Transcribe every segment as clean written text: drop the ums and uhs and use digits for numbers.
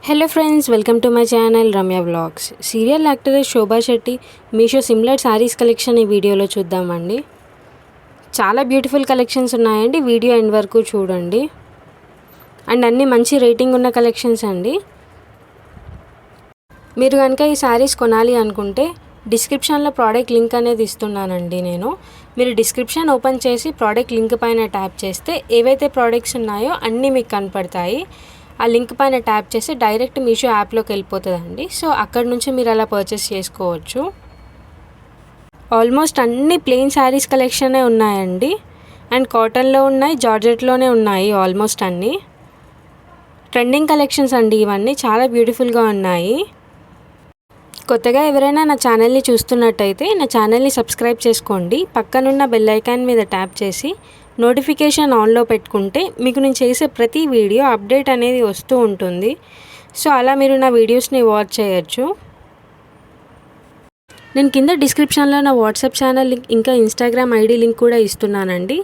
Hello friends, welcome to my channel Ramya vlogs. Serial actress Shobha Shetty Meesho similar saris collection ఈ వీడియోలో చూద్దామండి. చాలా బ్యూటిఫుల్ కలెక్షన్స్ ఉన్నాయండి. వీడియో ఎండ్ వరకు చూడండి. అండ్ అన్నీ మంచి రేటింగ్ ఉన్న కలెక్షన్స్ అండి. మీరు కనుక ఈ శారీస్ కొనాలి అనుకుంటే డిస్క్రిప్షన్లో ప్రోడక్ట్ లింక్ అనేది ఇస్తున్నానండి నేను. మీరు డిస్క్రిప్షన్ ఓపెన్ చేసి ప్రోడక్ట్ లింక్ పైన ట్యాప్ చేస్తే ఏవైతే ప్రోడక్ట్స్ ఉన్నాయో అన్నీ మీకు కనపడతాయి. ఆ లింక్ పైన ట్యాప్ చేసి డైరెక్ట్ మీషో యాప్లోకి వెళ్ళిపోతుందండి. సో అక్కడ నుంచి మీరు అలా పర్చేస్ చేసుకోవచ్చు. ఆల్మోస్ట్ అన్ని ప్లెయిన్ శారీస్ కలెక్షనే ఉన్నాయండి. అండ్ కాటన్లో ఉన్నాయి, జార్జెట్లోనే ఉన్నాయి. ఆల్మోస్ట్ అన్నీ ట్రెండింగ్ కలెక్షన్స్ అండి. ఇవన్నీ చాలా బ్యూటిఫుల్గా ఉన్నాయి. కొత్తగా ఎవరైనా నా ఛానల్ని చూస్తున్నట్టయితే నా ఛానల్ని సబ్స్క్రైబ్ చేసుకోండి. పక్కనున్న బెల్ ఐకాన్ మీద ట్యాప్ చేసి నోటిఫికేషన్ ఆన్లో పెట్టుకుంటే మీకు నేను చేసే ప్రతి వీడియో అప్డేట్ అనేది వస్తూ ఉంటుంది. సో అలా మీరు నా వీడియోస్ని వాచ్ చేయొచ్చు. నేను కింద డిస్క్రిప్షన్లో నా వాట్సాప్ ఛానల్ లింక్ ఇంకా ఇన్స్టాగ్రామ్ ఐడి లింక్ కూడా ఇస్తున్నానండి.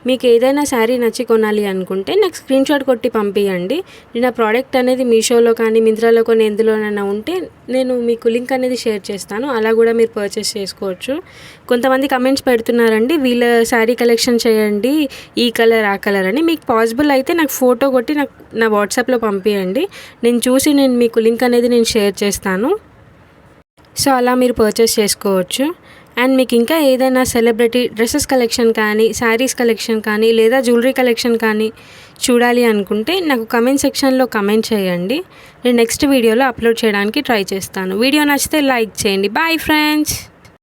మీకు ఏదైనా శారీ నచ్చి కొనాలి అనుకుంటే నాకు స్క్రీన్షాట్ కొట్టి పంపించండి. నేను ఆ ప్రోడక్ట్ అనేది మీషోలో కానీ మింత్రాలో కానీ ఎందులోనైనా ఉంటే నేను మీకు లింక్ అనేది షేర్ చేస్తాను. అలా కూడా మీరు పర్చేస్ చేసుకోవచ్చు. కొంతమంది కమెంట్స్ పెడుతున్నారండి, వీళ్ళ శారీ కలెక్షన్ చేయండి, ఈ కలర్ ఆ కలర్ అని. మీకు పాసిబుల్ అయితే నాకు ఫోటో కొట్టి నాకు నా వాట్సాప్లో పంపించండి. నేను చూసి మీకు లింక్ అనేది నేను షేర్ చేస్తాను. సో అలా మీరు పర్చేస్ చేసుకోవచ్చు. అండ్ మీకు ఇంకా ఏదైనా సెలబ్రిటీ డ్రెస్సెస్ కలెక్షన్ కానీ, శారీస్ కలెక్షన్ కానీ, లేదా జ్యువెలరీ కలెక్షన్ కానీ చూడాలి అనుకుంటే నాకు కమెంట్ సెక్షన్లో కమెంట్ చేయండి. నేను నెక్స్ట్ వీడియోలో అప్లోడ్ చేయడానికి ట్రై చేస్తాను. వీడియో నచ్చితే లైక్ చేయండి. Bye friends.